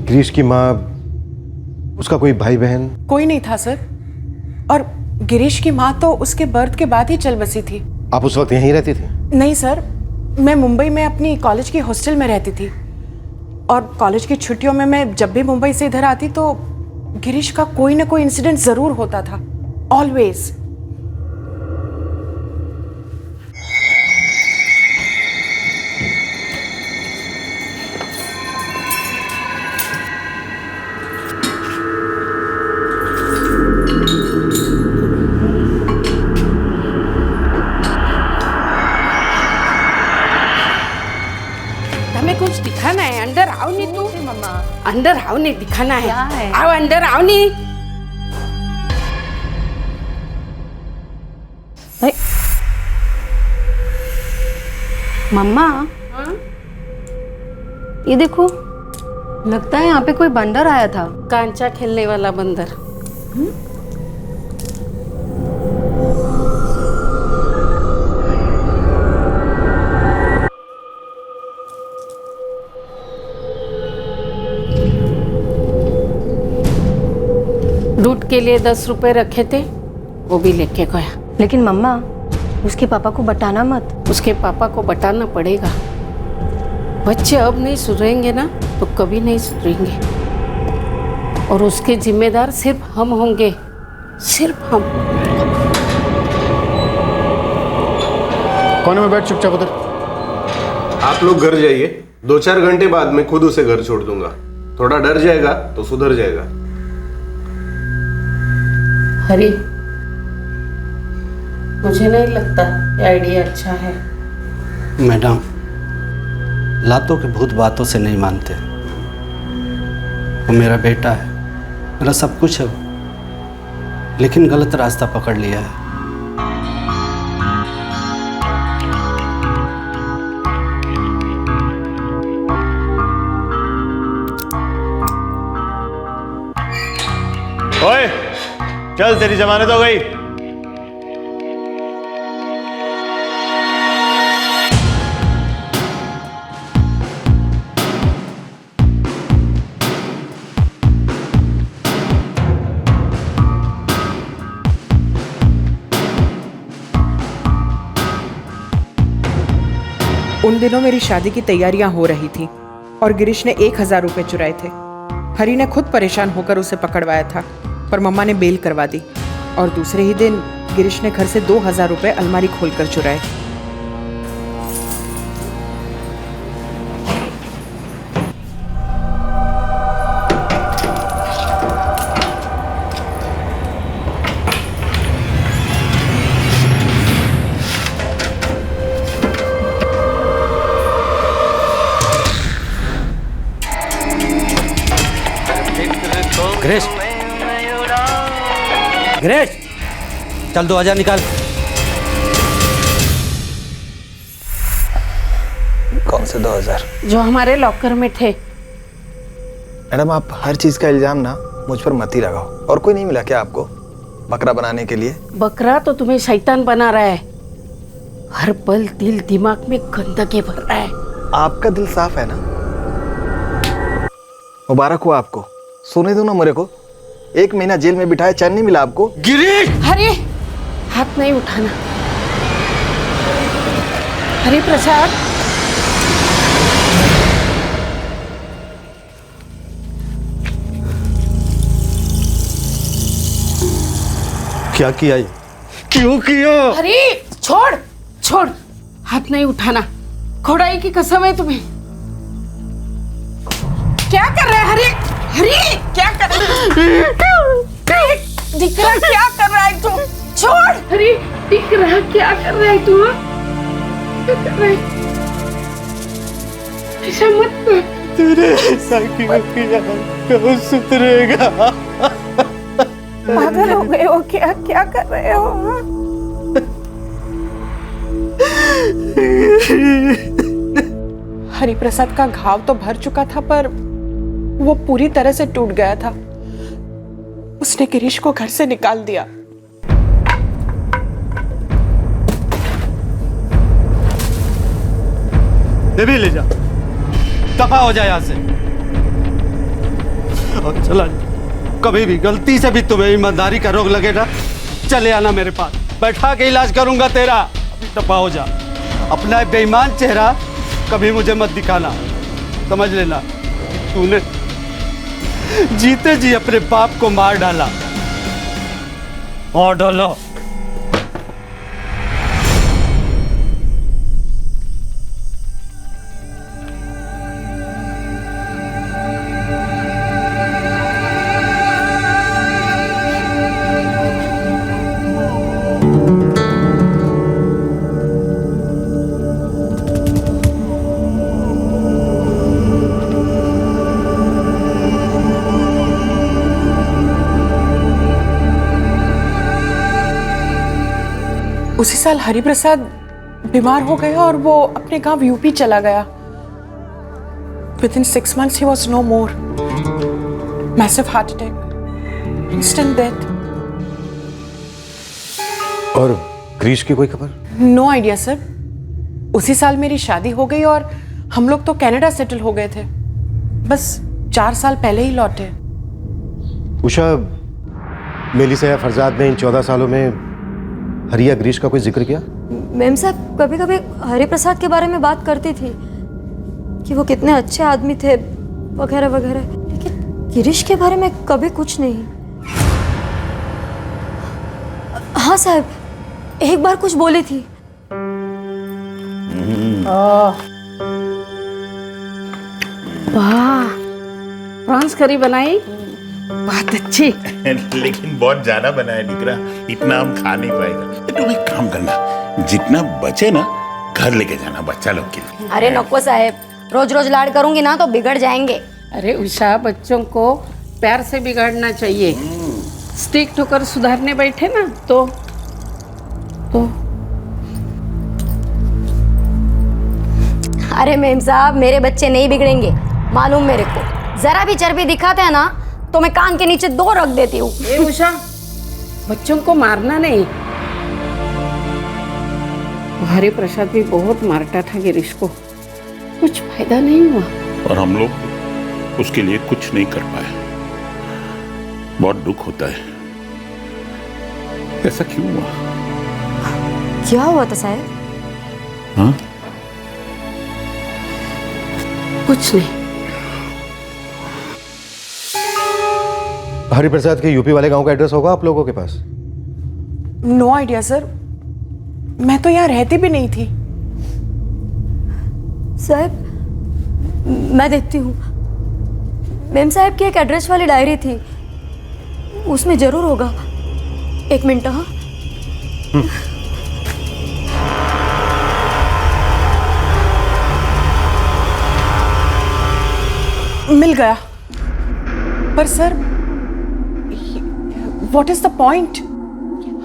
Speaker 6: गिरीश की माँ, उसका कोई भाई बहन?
Speaker 2: कोई नहीं था सर, और गिरीश की माँ तो उसके बर्थ के बाद ही चल बसी थी।
Speaker 6: आप उस वक्त यहीं रहती थी?
Speaker 2: नहीं सर, मैं मुंबई में अपनी कॉलेज की हॉस्टल में रहती थी, और कॉलेज की छुट्टियों में मैं जब भी मुंबई से इधर आती तो गिरीश का कोई ना कोई इंसिडेंट जरूर होता था, ऑलवेज।
Speaker 11: कुछ दिखाना है, अंदर आओ नहीं तू। मम्मा अंदर आओ नहीं, दिखाना है, आओ अंदर आओ नहीं।
Speaker 4: मम्मा ये देखो, लगता है यहाँ पे कोई बंदर आया था।
Speaker 11: कांचा खेलने वाला बंदर। दूध के लिए 10 रुपए रखे थे, वो भी लेके गया।
Speaker 4: लेकिन मम्मा उसके पापा को बताना मत।
Speaker 11: उसके पापा को बताना पड़ेगा। बच्चे अब नहीं सुधरेंगे ना तो कभी नहीं सुधरेंगे, और उसके जिम्मेदार सिर्फ हम होंगे, सिर्फ हम।
Speaker 10: कोने में बैठ चुपचाप उधर।
Speaker 15: आप लोग घर जाइए, 2-4 घंटे बाद मैं खुद उसे घर छोड़ दूंगा। थोड़ा डर जाएगा तो सुधर जाएगा।
Speaker 11: हरी, मुझे नहीं लगता ये आइडिया अच्छा है।
Speaker 14: मैडम लातों के भूत बातों से नहीं मानते। वो मेरा बेटा है, मेरा सब कुछ है, लेकिन गलत रास्ता पकड़ लिया है।
Speaker 6: ओए चल, तेरी जमानत हो गई।
Speaker 2: उन दिनों मेरी शादी की तैयारियां हो रही थी और गिरीश ने 1000 रुपए चुराए थे। हरी ने खुद परेशान होकर उसे पकड़वाया था, पर मम्मा ने बेल करवा दी, और दूसरे ही दिन गिरीश ने घर से 2000 रुपए अलमारी खोलकर चुराए।
Speaker 14: गिरीश, गिरीश, चल 2000 निकाल।
Speaker 16: कौन से 2000?
Speaker 11: जो हमारे लॉकर में थे।
Speaker 16: मैडम आप हर चीज का इल्जाम ना मुझ पर मत ही लगाओ। और कोई नहीं मिला क्या आपको बकरा बनाने के लिए?
Speaker 11: बकरा तो तुम्हें शैतान बना रहा है, हर पल दिल दिमाग में गंदगी भर रहा है।
Speaker 16: आपका दिल साफ है ना? मुबारक हो आपको, सोने दो ना मेरे को। 1 महीना जेल में बिठाए, चैन नहीं मिला आपको?
Speaker 14: गिरीश!
Speaker 11: अरे हाथ नहीं उठाना। हरि प्रसाद,
Speaker 14: क्या किया ये? क्यों किया?
Speaker 11: हरि छोड़ छोड़, हाथ नहीं उठाना। खोड़ाई की कसम है तुम्हें। क्या कर रहे हैं हरि? हरि क्या कर रहे हैं? दिख रहा क्या कर रहा है तू? छोड़ हरि, दिख रहा क्या कर रहा है तू? क्या कर रहा है? ऐसा मत कर।
Speaker 14: तूने ऐसा क्यों किया? कब सुधरेगा?
Speaker 2: पागल हो गए हो क्या? क्या कर रहे हो? हरिप्रसाद का घाव तो भर चुका था, पर वो पूरी तरह से टूट गया था। उसने गिरीश को घर से निकाल दिया।
Speaker 14: ये भी ले जा, दफा हो जाए यहाँ से। और चला, कभी भी गलती से भी तुम्हें ईमानदारी का रोग लगे ना, चले आना मेरे पास, बैठा के इलाज करूंगा तेरा। अभी दफा हो जा। अपना बेईमान चेहरा कभी मुझे मत दिखाना, समझ लेना। तूने जीते जी अपने बाप को मार डाला। और डालो।
Speaker 2: उसी साल हरिप्रसाद बीमार हो गया और वो अपने गांव यूपी चला गया। Within 6 months he was no more. Massive heart attack, instant death.
Speaker 6: और ग्रीश की कोई खबर?
Speaker 2: No idea sir. उसी साल मेरी शादी हो गई और हम लोग तो कनाडा सेटल हो गए थे। बस 4 साल पहले ही लौटे।
Speaker 6: उषा, मेलिसा या फरजाद ने इन 14 सालों में हरिया ग्रीश का कोई जिक्र किया?
Speaker 4: मैम साहब कभी कभी हरिप्रसाद के बारे में बात करती थी कि वो कितने अच्छे आदमी थे वगैरह वगैरह, लेकिन गिरीश के बारे में कभी कुछ नहीं। हाँ साहब, एक बार कुछ बोली थी।
Speaker 11: वाह, प्रॉन्स करी बनाई, बहुत अच्छी।
Speaker 1: लेकिन बहुत ज्यादा बनाया निकरा, इतना हम खा नहीं पाएगा। तुम एक काम करना, जितना बचे ना घर लेके जाना बच्चा लोग के लिए।
Speaker 9: अरे नको साहब, रोज रोज लाड करूंगी ना तो बिगड़ जाएंगे।
Speaker 11: अरे उषा, बच्चों को प्यार से बिगाड़ना चाहिए। स्टिक ठोकर सुधारने बैठे ना तो
Speaker 9: अरे मेम साहब, मेरे बच्चे नहीं बिगड़ेंगे, मालूम मेरे को। जरा भी चर्बी दिखाते हैं ना तो मैं कान के नीचे 2 रख देती हूँ।
Speaker 11: ये उषा, बच्चों को मारना नहीं। हरि प्रसाद भी बहुत मारता था गिरीश को, कुछ फायदा नहीं हुआ।
Speaker 1: और हम लोग उसके लिए कुछ नहीं कर पाए। बहुत दुख होता है। ऐसा क्यों हुआ?
Speaker 4: क्या हुआ था साहब?
Speaker 1: हाँ?
Speaker 11: कुछ नहीं।
Speaker 6: हरिप्रसाद के यूपी वाले गांव का एड्रेस होगा आप लोगों के पास?
Speaker 2: नो आइडिया सर, मैं तो यहाँ रहती भी नहीं थी।
Speaker 4: साहब मैं देखती हूँ। मैम साहब की एक एड्रेस वाली डायरी थी, उसमें जरूर होगा। 1 मिनट। हाँ
Speaker 2: मिल गया। पर sir what is the point?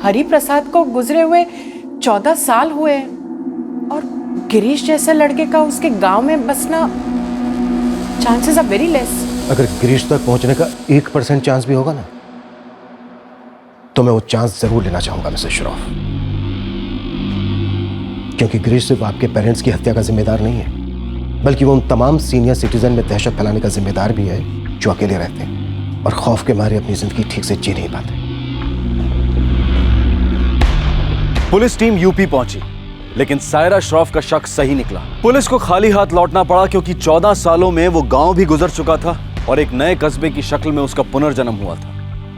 Speaker 2: Hari Prasad को गुजरे हुए 14 साल हुए हैं और गिरीश जैसे लड़के का उसके गांव में बसना चांसेस आर वेरी लेस।
Speaker 6: अगर गिरीश तक पहुंचने का 1% चांस भी होगा ना, तो मैं वो चांस जरूर लेना चाहूंगा मिस्टर श्रॉफ, क्योंकि गिरीश सिर्फ आपके पेरेंट्स की हत्या का जिम्मेदार नहीं है, बल्कि वो उन तमाम सीनियर सिटीजन में दहशत फैलाने का जिम्मेदार भी है जो अकेले रहते हैं और खौफ के मारे अपनी जिंदगी ठीक से जी नहीं पाते।
Speaker 5: पुलिस टीम यूपी पहुंची, लेकिन सायरा श्रॉफ का शक सही निकला। पुलिस को खाली हाथ लौटना पड़ा, क्योंकि 14 सालों में वो गांव भी गुजर चुका था और एक नए कस्बे की शक्ल में उसका पुनर्जन्म हुआ था,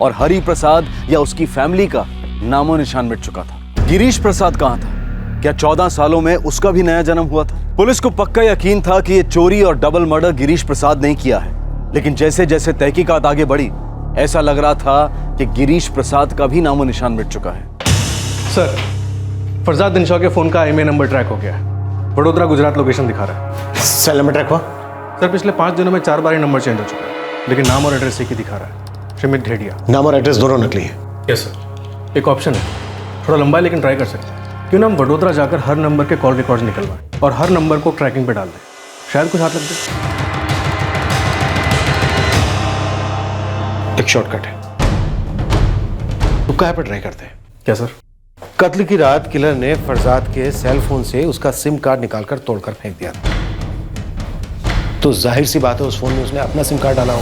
Speaker 5: और हरि प्रसाद या उसकी फैमिली का नामो निशान मिट चुका था। गिरीश प्रसाद कहां था? क्या 14 सालों में उसका भी नया जन्म हुआ था? पुलिस को पक्का यकीन था कि ये चोरी और डबल मर्डर गिरीश प्रसाद ने किया है, लेकिन जैसे जैसे तहकीकात आगे बढ़ी, ऐसा लग रहा था कि गिरीश प्रसाद का भी नामो निशान मिट चुका है।
Speaker 7: सर, फरजाद दिनशा के फोन का IMEI नंबर ट्रैक हो गया है। वडोदरा गुजरात लोकेशन दिखा रहा है।
Speaker 6: सेल नंबर ट्रैक हुआ?
Speaker 7: सर, पिछले 5 दिनों में 4 बार ये नंबर चेंज हो चुका है, लेकिन नाम और एड्रेस एक ही दिखा रहा है, श्रीमित ढेडिया।
Speaker 6: नाम और एड्रेस दोनों नकली है?
Speaker 7: Yes sir. एक ऑप्शन है, थोड़ा लंबा है लेकिन ट्राई कर सकते हैं। क्यों ना हम वडोदरा जाकर हर नंबर के कॉल रिकॉर्ड्स निकलवाएं और हर नंबर को ट्रैकिंग पे डाल दें, शायद कुछ हाथ लग जाए।
Speaker 6: एक शॉर्टकट है, तो कहाँ पर ट्राई करते हैं?
Speaker 7: क्या सर?
Speaker 6: कत्ल की रात किलर ने फरजाद के सेल फोन से उसका सिम कार्ड निकालकर तोड़कर फेंक दिया था, तो जाहिर सी बात है उस फोन में उसने अपना सिम कार्ड डाला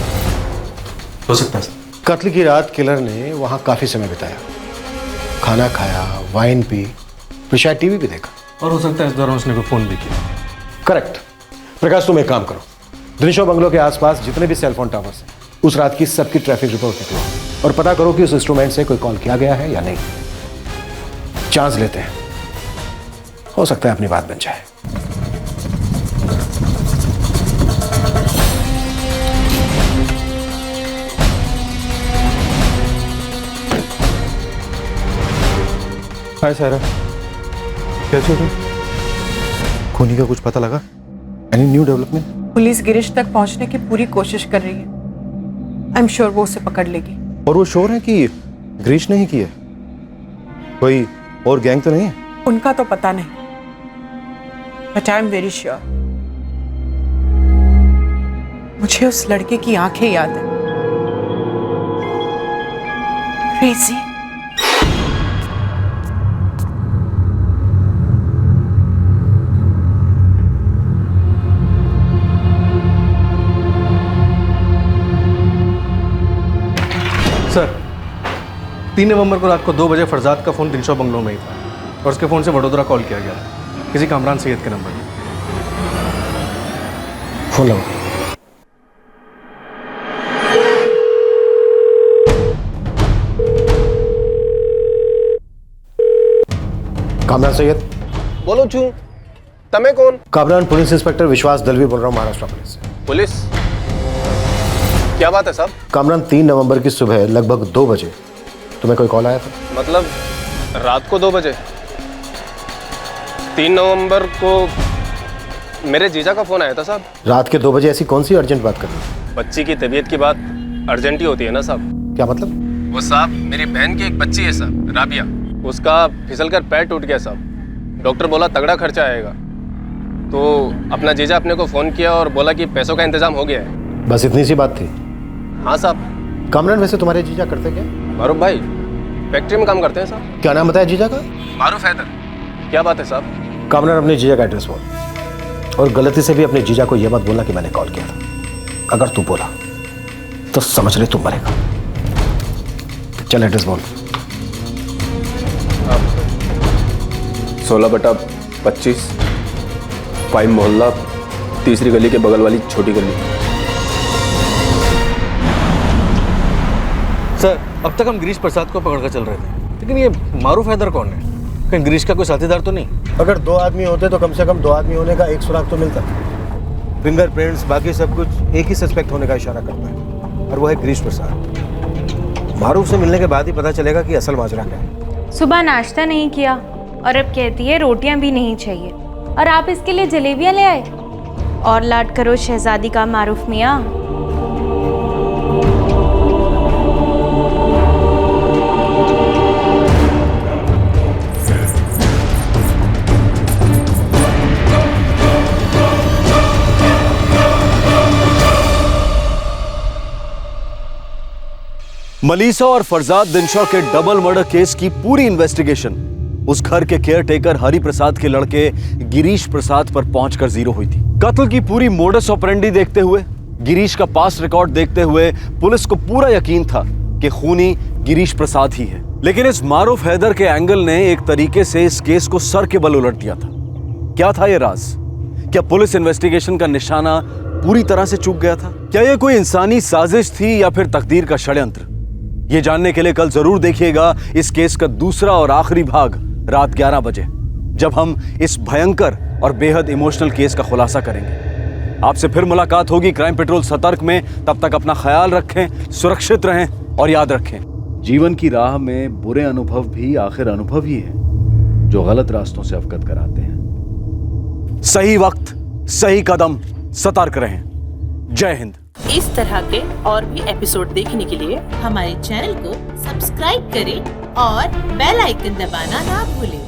Speaker 7: हो सकता है।
Speaker 6: कत्ल की रात किलर ने वहां काफी समय बिताया, खाना खाया, वाइन पी, तो शायद टीवी भी देखा,
Speaker 7: और हो सकता है इस दौरान उसने कोई फोन भी किया।
Speaker 6: करेक्ट। प्रकाश, तुम एक काम करो, दिनशा बंगलो के आसपास जितने भी सेलफोन टावर्स हैं, उस रात की सबकी ट्रैफिक रिपोर्ट निकलो और पता करो कि उस इंस्ट्रूमेंट से कोई कॉल किया गया है या नहीं। चांस लेते हैं, हो सकता है अपनी बात बन जाए। हाय सारा, कैसे हो तुम? खूनी का कुछ पता लगा? Any new development?
Speaker 2: Police Girish तक पहुंचने की पूरी कोशिश कर रही है। आई एम श्योर वो उसे पकड़ लेगी।
Speaker 6: और वो श्योर है कि गिरीश ने ही की है? कोई और गैंग तो नहीं है?
Speaker 2: उनका तो पता नहीं, but I am very sure. मुझे उस लड़के की आंखें याद है, क्रेजी।
Speaker 7: सर, 3 नवंबर को रात को 2 बजे फरजाद का फोन दिनशा बंगलो में ही था और उसके फोन से वडोदरा कॉल किया गया किसी कामरान सैयद के नंबर पर।
Speaker 6: फोन लगाओ। कामरान सैयद
Speaker 15: बोलो छू, तमे कौन?
Speaker 6: कामरान पुलिस इंस्पेक्टर विश्वास दलवी बोल रहा हूँ, महाराष्ट्र पुलिस से।
Speaker 15: पुलिस? क्या बात है साहब?
Speaker 6: कामरान, 3 नवंबर की सुबह लगभग 2 बजे तुम्हें कोई कॉल आया था?
Speaker 15: मतलब रात को 2 बजे? 3 नवंबर को मेरे जीजा का फोन आया था साहब।
Speaker 6: रात के 2 बजे ऐसी कौन सी अर्जेंट बात करनी?
Speaker 15: बच्ची की तबीयत की बात अर्जेंट ही होती है ना साहब।
Speaker 6: क्या मतलब?
Speaker 15: वो साहब मेरी बहन की एक बच्ची है साहब, राबिया, उसका फिसलकर पैर टूट गया साहब। डॉक्टर बोला तगड़ा खर्चा आएगा, तो अपना जीजा अपने को फ़ोन किया और बोला कि पैसों का इंतजाम हो गया है।
Speaker 6: बस इतनी सी बात थी?
Speaker 15: हाँ साहब।
Speaker 6: कामरान, वैसे तुम्हारे जीजा करते क्या?
Speaker 15: मारूफ भाई फैक्ट्री में काम करते हैं साहब।
Speaker 6: क्या नाम बताया जीजा का?
Speaker 15: मारूफ हैदर। क्या बात है साहब?
Speaker 6: कामरान, अपने जीजा का एड्रेस बोल, और गलती से भी अपने जीजा को यह मत बोलना कि मैंने कॉल किया था। अगर तू बोला तो समझ ले तू मरेगा। चल एड्रेस बोल।
Speaker 15: 16/25 5 मोहल्ला, तीसरी गली के बगल वाली छोटी गली।
Speaker 7: सर, अब तक हम गिरीश प्रसाद को पकड़कर चल रहे थे, लेकिन ये मारूफ हैदर कौन है? कहीं गिरीश का कोई साथीदार तो नहीं?
Speaker 6: अगर 2 आदमी होते तो कम से कम 2 आदमी होने का एक सुराग तो मिलता। फिंगरप्रिंट्स, बाकी सब कुछ एक ही सस्पेक्ट होने का इशारा करता है, और वो है गिरीश प्रसाद। मारूफ से मिलने के बाद ही पता चलेगा कि असल माजरा क्या है।
Speaker 17: सुबह नाश्ता नहीं किया और अब कहती है रोटियां भी नहीं चाहिए, और आप इसके लिए जलेबियां ले आए। और लाड करो शहजादी का मारूफ मियाँ।
Speaker 5: मलीसा और फरजाद दिनशा के डबल मर्डर केस की पूरी इन्वेस्टिगेशन उस घर के केयरटेकर हरि प्रसाद के लड़के गिरीश प्रसाद पर पहुंचकर जीरो हुई थी। कत्ल की पूरी मोडस ऑपरेंडी देखते हुए, गिरीश का पास्ट रिकॉर्ड देखते हुए पुलिस को पूरा यकीन था कि खूनी गिरीश प्रसाद ही है। लेकिन इस मारूफ हैदर के एंगल ने एक तरीके से इस केस को सर के बल उलट दिया था। क्या था यह राज? क्या पुलिस इन्वेस्टिगेशन का निशाना पूरी तरह से चूक गया था? क्या यह कोई इंसानी साजिश थी या फिर तकदीर का षड्यंत्र? यह जानने के लिए कल जरूर देखिएगा इस केस का दूसरा और आखिरी भाग रात 11 बजे, जब हम इस भयंकर और बेहद इमोशनल केस का खुलासा करेंगे। आपसे फिर मुलाकात होगी क्राइम पेट्रोल सतर्क में। तब तक अपना ख्याल रखें, सुरक्षित रहें और याद रखें, जीवन की राह में बुरे अनुभव भी आखिर अनुभव ही है जो गलत रास्तों से अवगत कराते हैं। सही वक्त, सही कदम, सतर्क रहें। जय हिंद।
Speaker 18: इस तरह के और भी एपिसोड देखने के लिए हमारे चैनल को सब्सक्राइब करें और बेल आइकन दबाना ना भूलें।